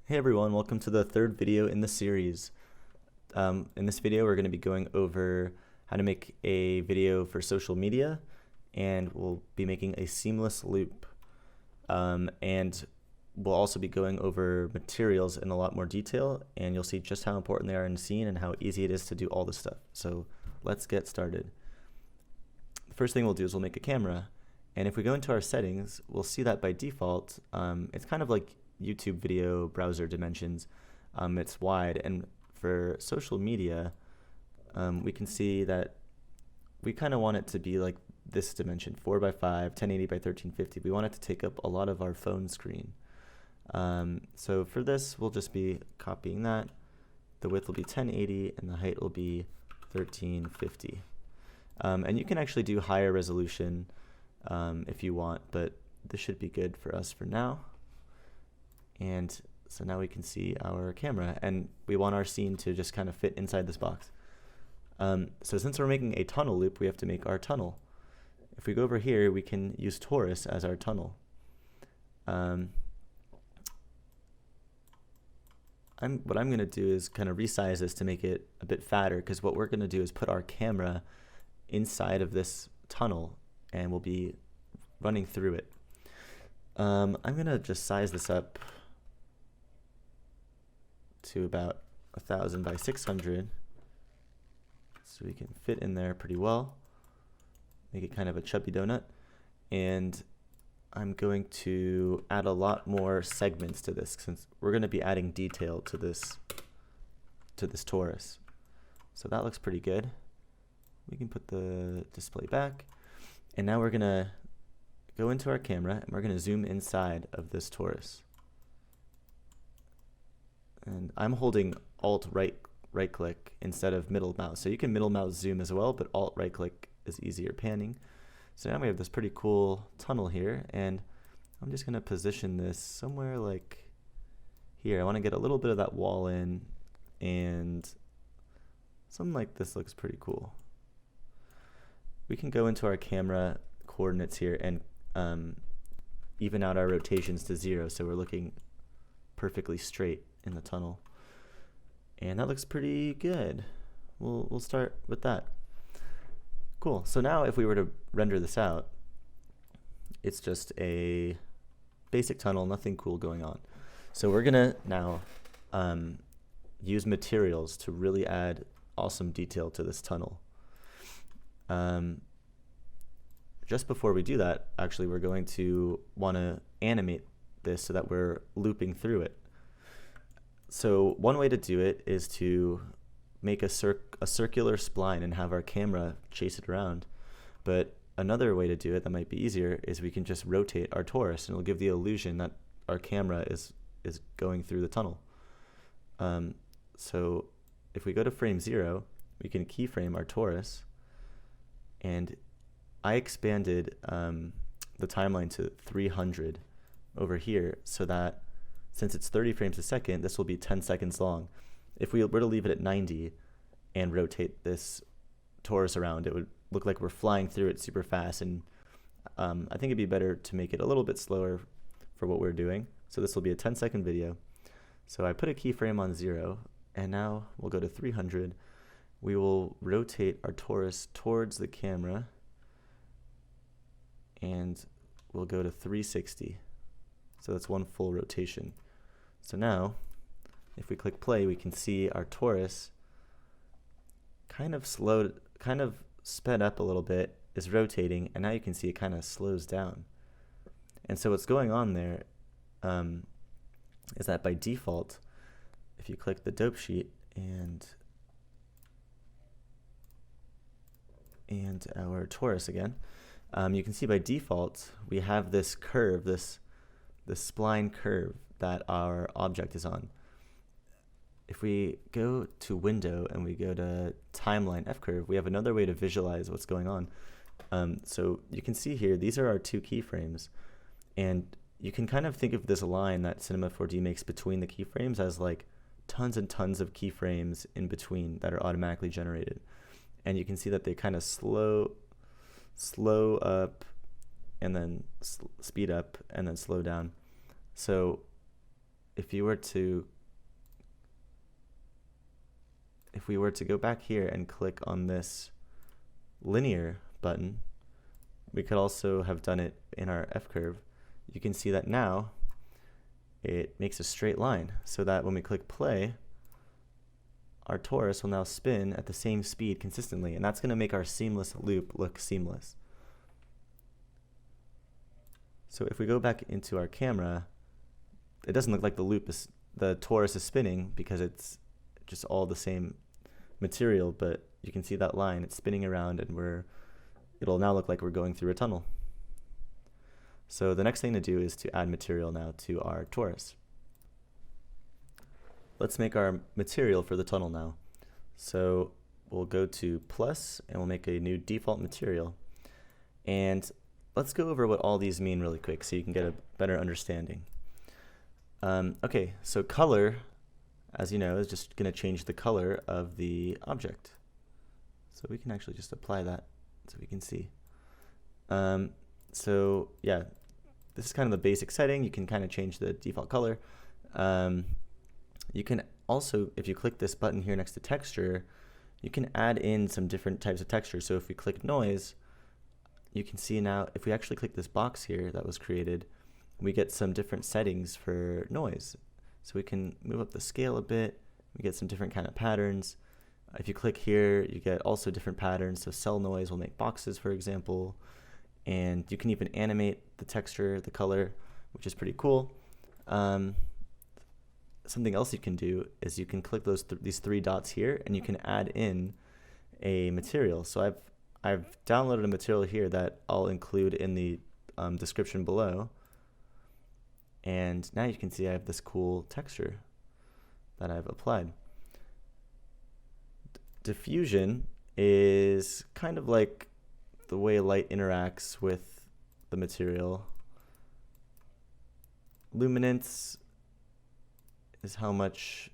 Hey everyone, welcome to the third video in the series. In this video, we're going to be going over how to make a video for social media, and we'll be making a seamless loop. And we'll also be going over materials in a lot more detail, and you'll see just how important they are in the scene and how easy it is to do all this stuff. So let's get started. The first thing we'll do is we'll make a camera, and if we go into our settings, we'll see that by default, it's kind of like YouTube video browser dimensions. It's wide, and for social media, we can see that we kind of want it to be like this dimension, 4x5, 1080 by 1350. We want it to take up a lot of our phone screen. So for this, we'll just be copying that. The width will be 1080 and the height will be 1350. And you can actually do higher resolution if you want, but this should be good for us for now. And so now we can see our camera, and we want our scene to just kind of fit inside this box. So since we're making a tunnel loop, we have to make our tunnel. If we go over here, we can use torus as our tunnel. What I'm going to do is kind of resize this to make it a bit fatter, because what we're going to do is put our camera inside of this tunnel, and we'll be running through it. I'm going to just size this up to about 1000 by 600 so we can fit in there pretty well, make it kind of a chubby donut. And I'm going to add a lot more segments to this, since we're going to be adding detail to this torus. So that looks pretty good. We can put the display back, and now we're going to go into our camera and we're going to zoom inside of this torus. And I'm holding Alt right click instead of middle mouse. So you can middle mouse zoom as well, but Alt right click is easier panning. So now we have this pretty cool tunnel here, and I'm just going to position this somewhere like here. I want to get a little bit of that wall in, and something like this looks pretty cool. We can go into our camera coordinates here and even out our rotations to 0, so we're looking perfectly straight in the tunnel, and that looks pretty good. We'll start with that. Cool. So now if we were to render this out, it's just a basic tunnel, nothing cool going on. So we're gonna now use materials to really add awesome detail to this tunnel. Just before we do that, actually, we're going to want to animate this so that we're looping through it. So one way to do it is to make a circular spline and have our camera chase it around. But another way to do it that might be easier is we can just rotate our torus, and it'll give the illusion that our camera is going through the tunnel. So if we go to frame 0, we can keyframe our torus, and I expanded the timeline to 300 over here, so that since it's 30 frames a second, this will be 10 seconds long. If we were to leave it at 90 and rotate this torus around, it would look like we're flying through it super fast, and I think it'd be better to make it a little bit slower for what we're doing. So this will be a 10-second video. So I put a keyframe on 0, and now we'll go to 300. We will rotate our torus towards the camera, and we'll go to 360. So that's one full rotation. So now, if we click play, we can see our torus kind of sped up a little bit, is rotating, and now you can see it kind of slows down. And so what's going on there is that by default, if you click the dope sheet and our torus again, you can see by default we have this curve, this spline curve that our object is on. If we go to window and we go to timeline F-curve, we have another way to visualize what's going on. So you can see here, these are our 2 keyframes, and you can kind of think of this line that Cinema4D makes between the keyframes as like tons and tons of keyframes in between that are automatically generated. And you can see that they kind of slow up and then speed up and then slow down. So if we were to go back here and click on this linear button, we could also have done it in our F-curve. You can see that now it makes a straight line, so that when we click play, our torus will now spin at the same speed consistently, and that's going to make our seamless loop look seamless. So if we go back into our camera, it doesn't look like the torus is spinning because it's just all the same material, but you can see that line, it's spinning around, and it'll now look like we're going through a tunnel. So the next thing to do is to add material now to our torus. Let's make our material for the tunnel now. So we'll go to plus and we'll make a new default material. And let's go over what all these mean really quick so you can get a better understanding. Okay, so color, as you know, is just going to change the color of the object. So we can actually just apply that so we can see. So yeah, this is kind of the basic setting. You can kind of change the default color. You can also, if you click this button here next to texture, you can add in some different types of texture. So if we click noise, you can see now, if we actually click this box here that was created, we get some different settings for noise. So we can move up the scale a bit. We get some different kind of patterns. If you click here, you get also different patterns. So cell noise will make boxes, for example. And you can even animate the texture, the color, which is pretty cool. Something else you can do is you can click these three dots here, and you can add in a material. So I've downloaded a material here that I'll include in the description below. And now you can see I have this cool texture that I've applied. Diffusion is kind of like the way light interacts with the material. Luminance is how much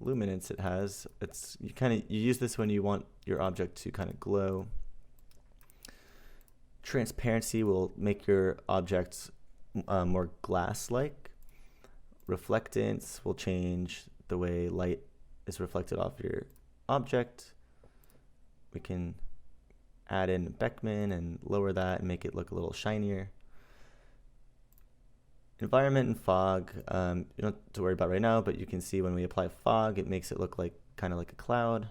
luminance it has. You use this when you want your object to kind of glow. Transparency will make your object more glass-like. Reflectance will change the way light is reflected off your object. We can add in Beckman and lower that and make it look a little shinier. Environment and fog, you don't have to worry about right now, but you can see when we apply fog, it makes it look like kind of like a cloud.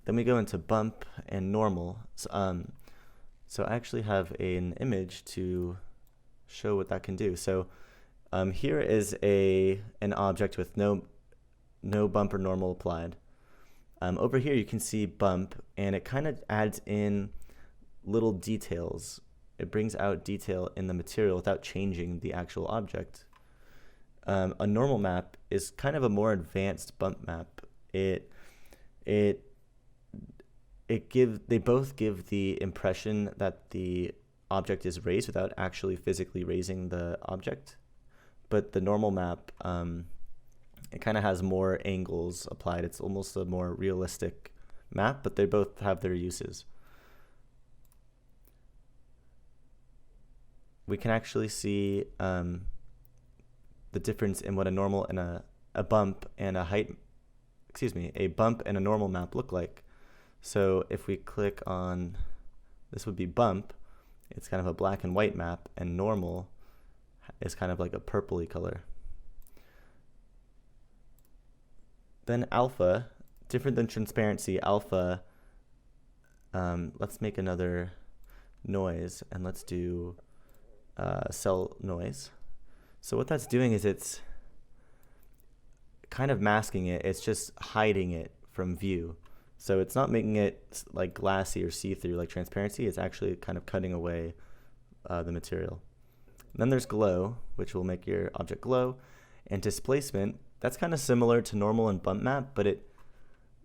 Then we go into bump and normal. So I actually have an image to show what that can do. So here is an object with no bump or normal applied. Over here you can see bump, and it kind of adds in little details. It brings out detail in the material without changing the actual object. A normal map is kind of a more advanced bump map. They both give the impression that the object is raised without actually physically raising the object. But the normal map, it kind of has more angles applied. It's almost a more realistic map, but they both have their uses. We can actually see the difference in what a normal and a bump and a bump and a normal map look like. So if we click on, this would be bump, it's kind of a black and white map, and normal is kind of like a purpley color. Then alpha, different than transparency, alpha, let's make another noise, and let's do cell noise. So what that's doing is it's kind of masking it. It's just hiding it from view. So it's not making it like glassy or see-through like transparency. It's actually kind of cutting away the material. And then there's glow, which will make your object glow. And displacement, that's kind of similar to normal and bump map, but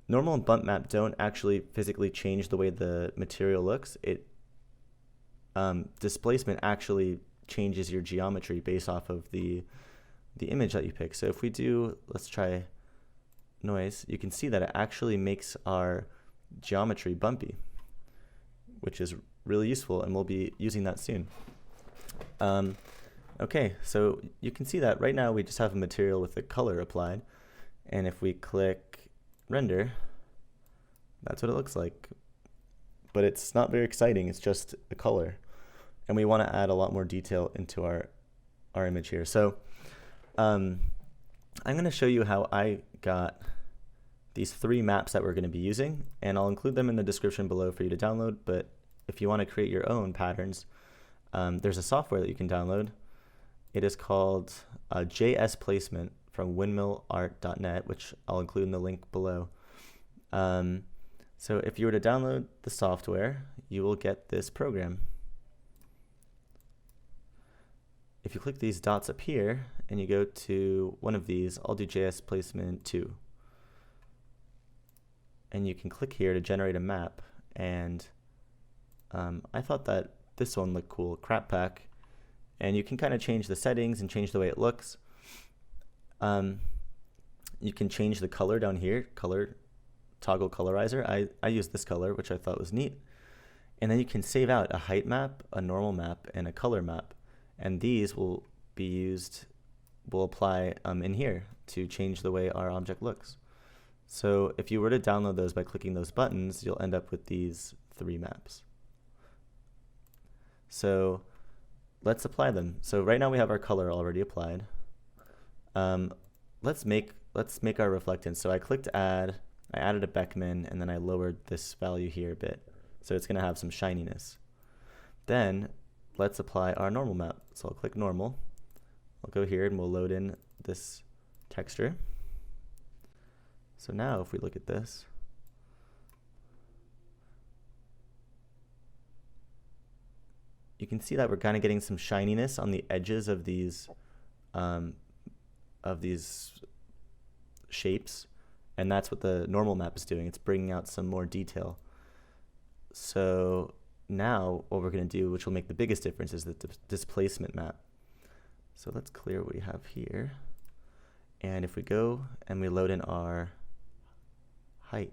normal and bump map don't actually physically change the way the material looks. Displacement actually changes your geometry based off of the image that you pick. So if we do, let's try noise, you can see that it actually makes our geometry bumpy, which is really useful, and we'll be using that soon. Okay, so you can see that right now we just have a material with the color applied, and if we click render, that's what it looks like. But it's not very exciting, it's just a color. And we want to add a lot more detail into our image here. So I'm going to show you how I got these 3 maps that we're going to be using, and I'll include them in the description below for you to download. But if you want to create your own patterns, there's a software that you can download. It is called JS Placement from windmillart.net, which I'll include in the link below. So if you were to download the software, you will get this program. If you click these dots up here and you go to one of these, I'll do JS Placement 2. And you can click here to generate a map. And I thought that this one looked cool, Crap Pack. And you can kind of change the settings and change the way it looks. You can change the color down here, color, toggle colorizer. I use this color, which I thought was neat. And then you can save out a height map, a normal map, and a color map. And these will be used, will apply in here to change the way our object looks. So if you were to download those by clicking those buttons, you'll end up with these 3 maps. So let's apply them. So right now we have our color already applied. Let's make our reflectance. So I clicked add, I added a Beckman, and then I lowered this value here a bit. So it's going to have some shininess. Then let's apply our normal map. So I'll click normal. I'll go here and we'll load in this texture. So now if we look at this, you can see that we're kind of getting some shininess on the edges of these shapes, and that's what the normal map is doing. It's bringing out some more detail. So now what we're going to do, which will make the biggest difference, is the displacement map. So let's clear what we have here. And if we go and we load in our height,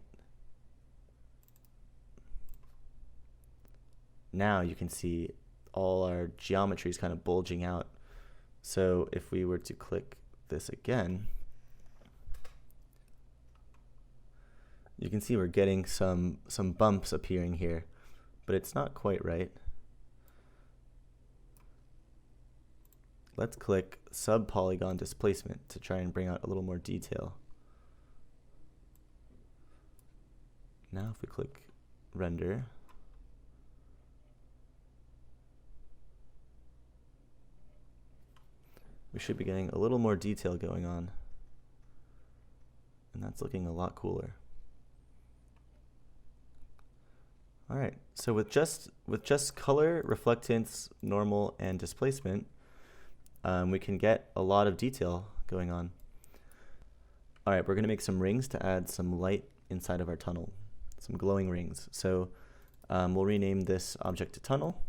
now you can see all our geometry is kind of bulging out. So if we were to click this again, you can see we're getting some bumps appearing here, but it's not quite right. Let's click sub-polygon displacement to try and bring out a little more detail. Now if we click render, we should be getting a little more detail going on, and that's looking a lot cooler. All right, so with just color, reflectance, normal, and displacement, we can get a lot of detail going on. All right, we're going to make some rings to add some light inside of our tunnel, some glowing rings. So we'll rename this object to tunnel,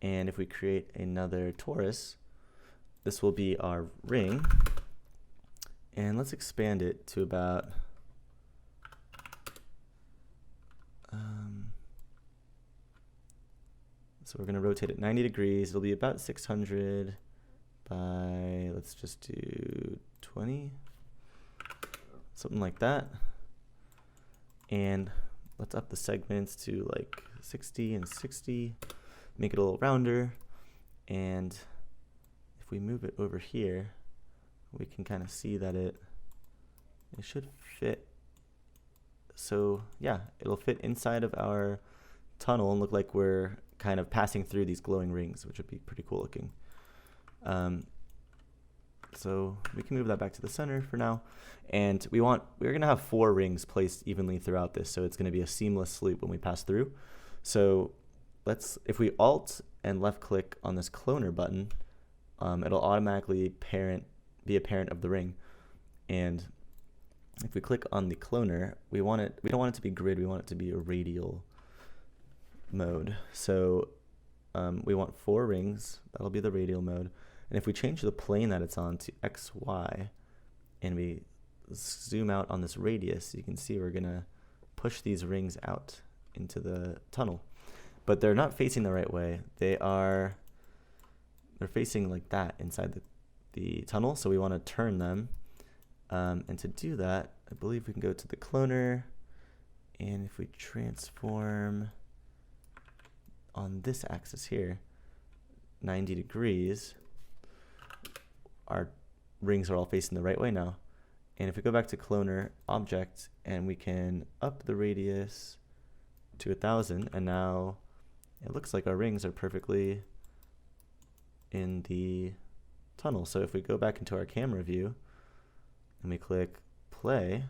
and if we create another torus, this will be our ring, and let's expand it to about so we're going to rotate it 90 degrees. It'll be about 600 by, let's just do 20, something like that. And let's up the segments to like 60 and 60, make it a little rounder. And if we move it over here, we can kind of see that it should fit. So yeah, it'll fit inside of our tunnel and look like we're kind of passing through these glowing rings, which would be pretty cool looking. So we can move that back to the center for now. And we're going to have 4 rings placed evenly throughout this, so it's going to be a seamless loop when we pass through. So if we Alt and left click on this cloner button, it'll automatically be a parent of the ring. And if we click on the cloner, we don't want it to be grid, we want it to be a radial mode. So we want 4 rings, that'll be the radial mode. And if we change the plane that it's on to XY and we zoom out on this radius, you can see we're gonna push these rings out into the tunnel. But they're not facing the right way. They are they're facing like that inside the tunnel, so we want to turn them. And to do that, I believe we can go to the cloner, and if we transform on this axis here, 90 degrees, our rings are all facing the right way now. And if we go back to cloner object, and we can up the radius to 1000, and now it looks like our rings are perfectly in the tunnel. So if we go back into our camera view and we click play,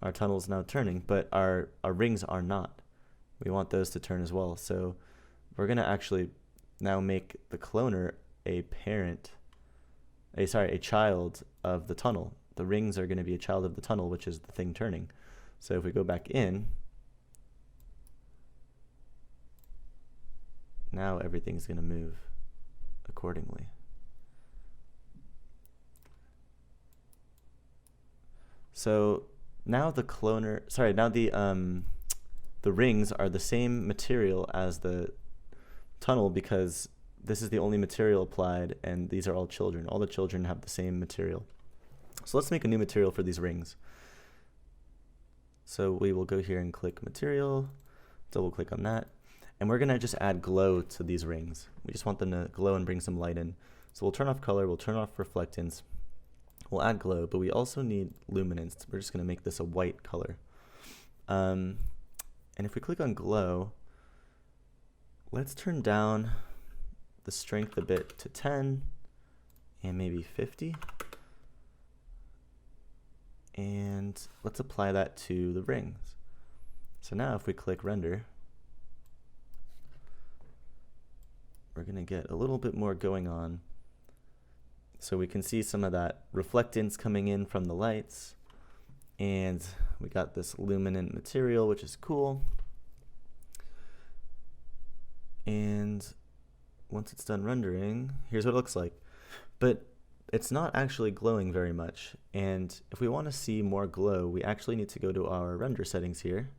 our tunnel is now turning, but our rings are not. We want those to turn as well. So we're going to actually now make the cloner a child of the tunnel. The rings are going to be a child of the tunnel, which is the thing turning. So if we go back in, now everything's going to move accordingly. So now the cloner, the rings are the same material as the tunnel, because this is the only material applied, and these are all children. All the children have the same material. So let's make a new material for these rings. So we will go here and click material, double click on that, and we're going to just add glow to these rings. We just want them to glow and bring some light in. So we'll turn off color, we'll turn off reflectance, we'll add glow, but we also need luminance. We're just going to make this a white color. And if we click on glow, let's turn down the strength a bit to 10 and maybe 50. And let's apply that to the rings. So now if we click render, we're going to get a little bit more going on. So we can see some of that reflectance coming in from the lights, and we got this luminant material, which is cool. And once it's done rendering, here's what it looks like. But it's not actually glowing very much, and if we want to see more glow, we actually need to go to our render settings here,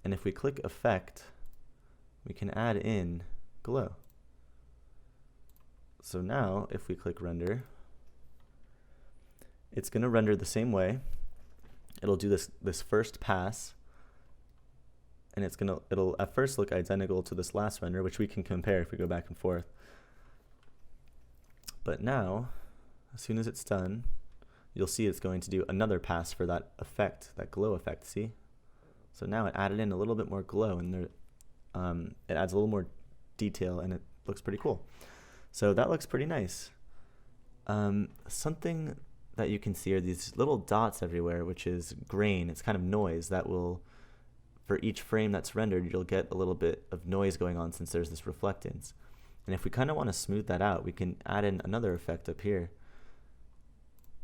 and if we click effect, we can add in glow. So now if we click render, it's going to render the same way. It'll do this first pass, and it'll at first look identical to this last render, which we can compare if we go back and forth. But now, as soon as it's done, you'll see it's going to do another pass for that effect, that glow effect, see? So now it added in a little bit more glow, and it adds a little more detail, and it looks pretty cool. So that looks pretty nice. Something that you can see are these little dots everywhere, which is grain. It's kind of noise that will, for each frame that's rendered, you'll get a little bit of noise going on since there's this reflectance. And if we kind of want to smooth that out, we can add in another effect up here.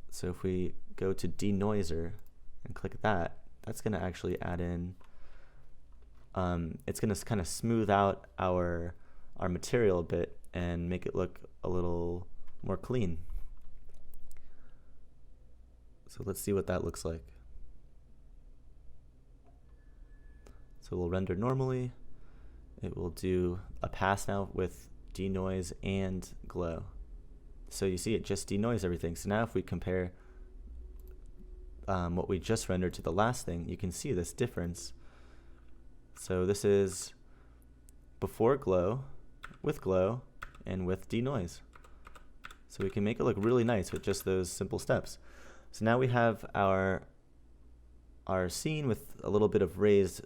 So if we go to denoiser and click that, that's going to actually add in, it's going to kind of smooth out our material a bit and make it look a little more clean. So let's see what that looks like. So we'll render normally. It will do a pass now with denoise and glow. So you see it just denoise everything. So now if we compare what we just rendered to the last thing, you can see this difference. So this is before glow, with glow, and with denoise. So we can make it look really nice with just those simple steps. So now we have our scene with a little bit of raised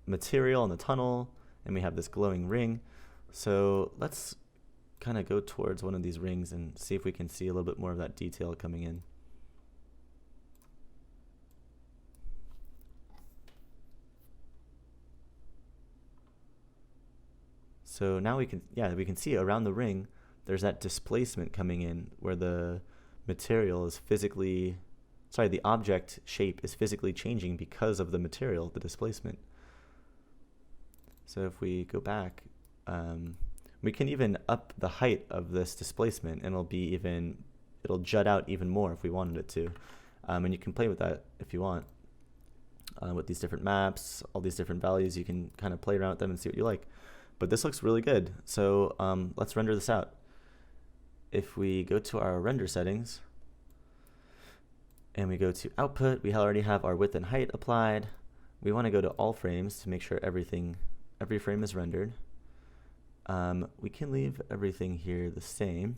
material in the tunnel, and we have this glowing ring. So let's kind of go towards one of these rings and see if we can see a little bit more of that detail coming in. So now we can see around the ring there's that displacement coming in where the material is physically, the object shape is physically changing because of the material, the displacement. So if we go back, we can even up the height of this displacement, and it'll jut out even more if we wanted it to. And you can play with that if you want. with these different maps, all these different values. You can kind of play around with them and see what you like. But this looks really good. So let's render this out. If we go to our render settings and we go to output, we already have our width and height applied. We want to go to all frames to make sure every frame is rendered. We can leave everything here the same.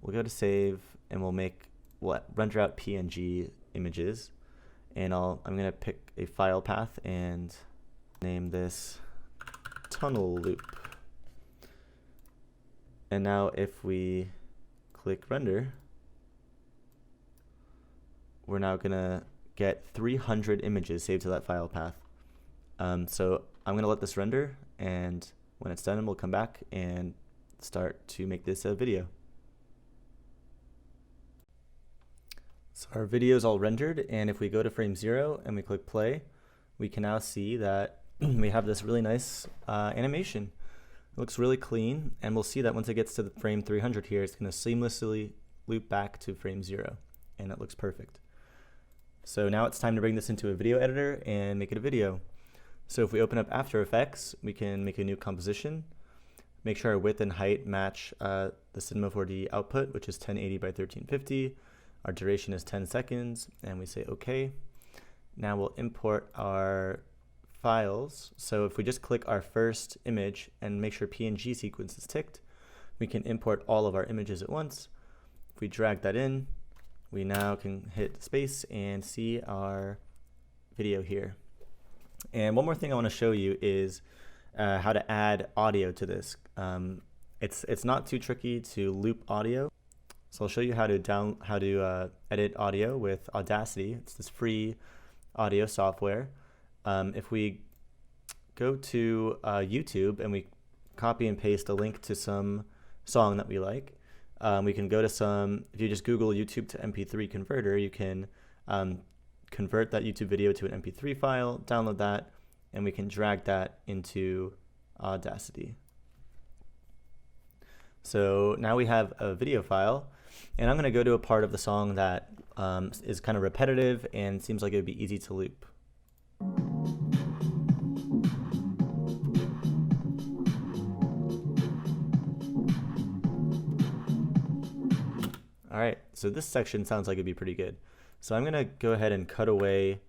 We'll go to save and we'll render out PNG images. And I'm going to pick a file path and name this tunnel loop. And now if we click render, we're now going to get 300 images saved to that file path. So I'm going to let this render, and when it's done, we'll come back and start to make this a video. So our video is all rendered, and if we go to frame 0 and we click play, we can now see that we have this really nice animation. It looks really clean, and we'll see that once it gets to the frame 300 here, it's going to seamlessly loop back to frame 0, and it looks perfect. So now it's time to bring this into a video editor and make it a video. So if we open up After Effects, we can make a new composition, make sure our width and height match the Cinema4D output, which is 1080 by 1350. Our duration is 10 seconds, and we say OK. Now we'll import our files. So if we just click our first image and make sure PNG sequence is ticked, we can import all of our images at once. If we drag that in, we now can hit space and see our video here. And one more thing I want to show you is how to add audio to this. It's not too tricky to loop audio. So I'll show you how to edit audio with Audacity. It's this free audio software. If we go to YouTube and we copy and paste a link to some song that we like, we can go to if you just Google YouTube to MP3 converter, you can convert that YouTube video to an MP3 file, download that, and we can drag that into Audacity. So now we have a video file, and I'm going to go to a part of the song that is kind of repetitive and seems like it would be easy to loop. All right, so this section sounds like it'd be pretty good. So I'm going to go ahead and cut away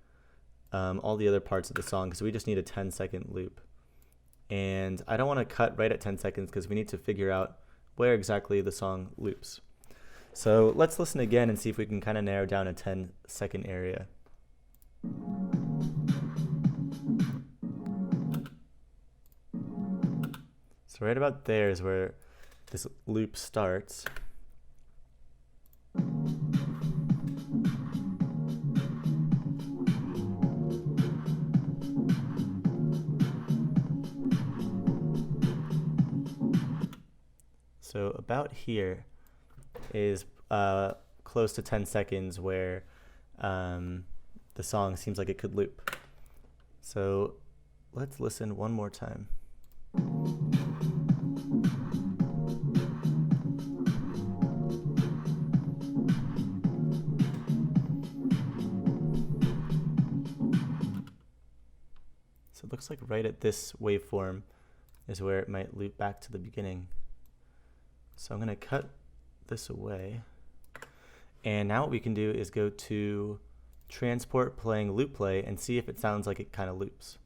all the other parts of the song because we just need a 10-second loop. And I don't want to cut right at 10 seconds because we need to figure out where exactly the song loops. So let's listen again and see if we can kind of narrow down a 10-second area. So right about there is where this loop starts. So about here is close to 10 seconds where the song seems like it could loop. So let's listen one more time. So it looks like right at this waveform is where it might loop back to the beginning. So I'm going to cut this away. And now what we can do is go to transport playing loop play and see if it sounds like it kind of loops.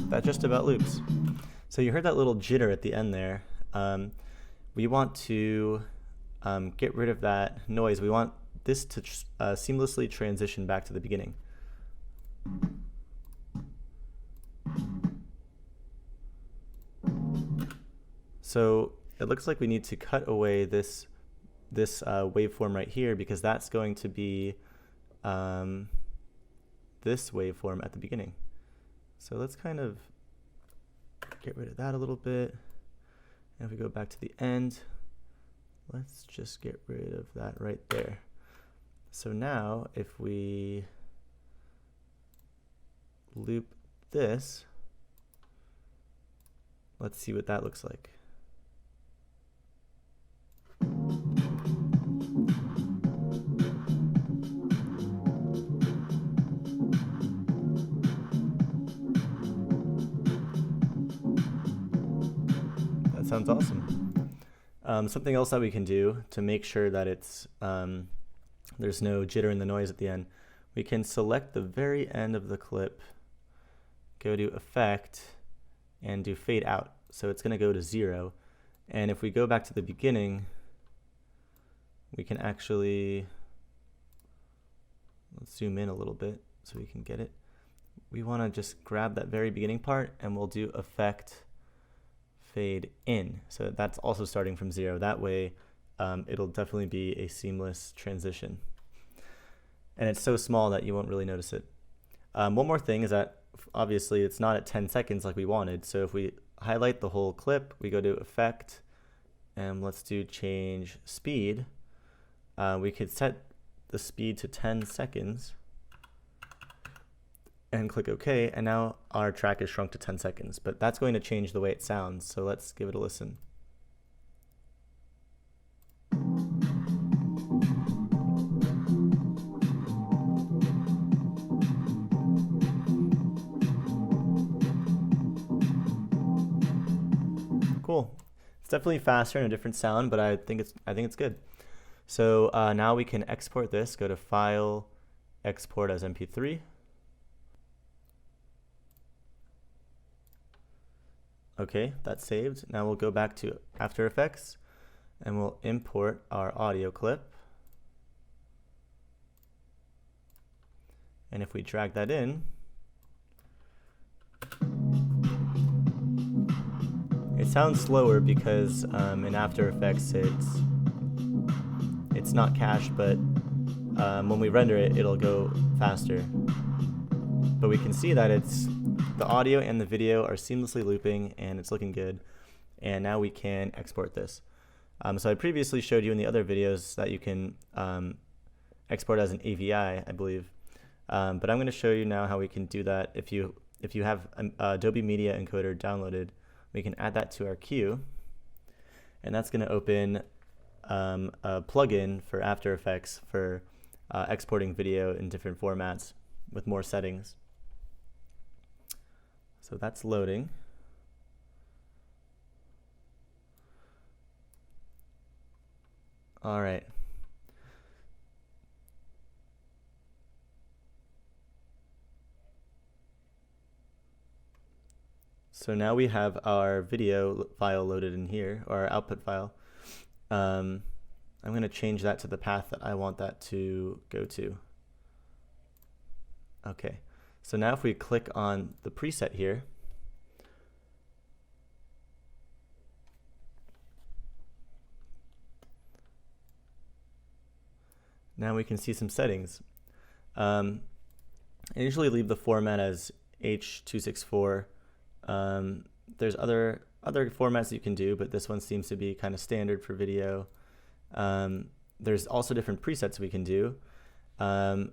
That just about loops. So you heard that little jitter at the end there. We want to get rid of that noise. We want this to seamlessly transition back to the beginning. So it looks like we need to cut away this waveform right here because that's going to be this waveform at the beginning. So let's kind of get rid of that a little bit. And if we go back to the end, let's just get rid of that right there. So now if we loop this, Let's see what that looks like. That sounds awesome. Something else that we can do to make sure that it's there's no jitter in the noise at the end, we can select the very end of the clip, go to Effect, and do Fade Out. So it's going to go to 0. And if we go back to the beginning, we can actually, let's zoom in a little bit so we can get it. We want to just grab that very beginning part, and we'll do Effect, Fade In. So that's also starting from 0. That way it'll definitely be a seamless transition. And it's so small that you won't really notice it. One more thing is that obviously it's not at 10 seconds like we wanted. So if we highlight the whole clip, we go to Effect, and let's do Change Speed. We could set the speed to 10 seconds and click OK, and now our track is shrunk to 10 seconds. But that's going to change the way it sounds, so let's give it a listen. Cool. It's definitely faster and a different sound, but I think it's good. So now we can export this. Go to File, Export as MP3. Okay, that's saved. Now we'll go back to After Effects, and we'll import our audio clip. And if we drag that in, it sounds slower because in After Effects it's not cached, but when we render it, it'll go faster. But we can see that the audio and the video are seamlessly looping, and it's looking good. And now we can export this. So I previously showed you in the other videos that you can export as an AVI, I believe. But I'm going to show you now how we can do that. If you have Adobe Media Encoder downloaded, we can add that to our queue, and that's going to open a plugin for After Effects for exporting video in different formats with more settings. So that's loading. All right. So now we have our video file loaded in here, or our output file. I'm going to change that to the path that I want that to go to. Okay, so now if we click on the preset here, now we can see some settings. I usually leave the format as H.264. There's other formats you can do, but this one seems to be kind of standard for video. There's also different presets we can do. I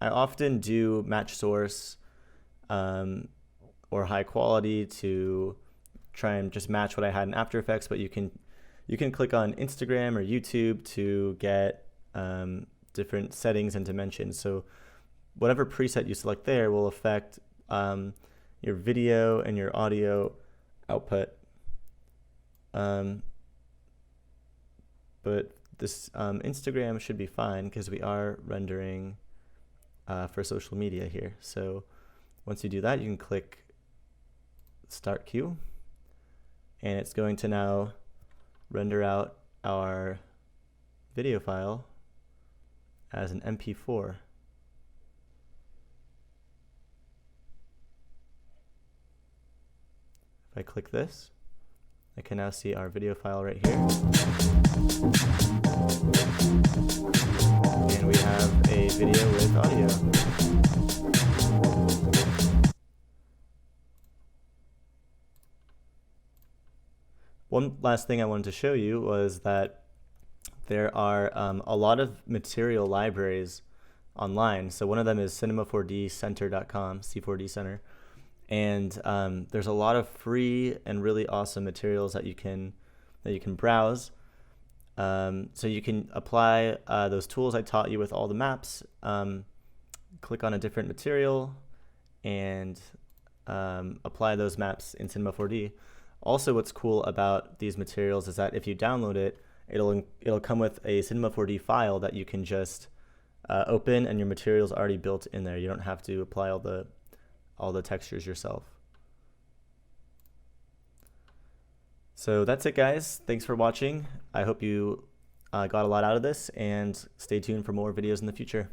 often do match source or high quality to try and just match what I had in After Effects, but you can click on Instagram or YouTube to get different settings and dimensions. So whatever preset you select there will affect your video and your audio output. But this Instagram should be fine because we are rendering for social media here. So once you do that, you can click Start Queue, and it's going to now render out our video file as an MP4. If I click this, I can now see our video file right here. And we have a video with audio. One last thing I wanted to show you was that there are a lot of material libraries online. So one of them is Cinema4D Center.com, C4D Center. And there's a lot of free and really awesome materials that you can browse. So you can apply those tools I taught you with all the maps. Click on a different material and apply those maps in Cinema4D. Also, what's cool about these materials is that if you download it, it'll come with a Cinema4D file that you can just open, and your material's already built in there. You don't have to apply all the textures yourself. So that's it, guys. Thanks for watching. I hope you got a lot out of this, and stay tuned for more videos in the future.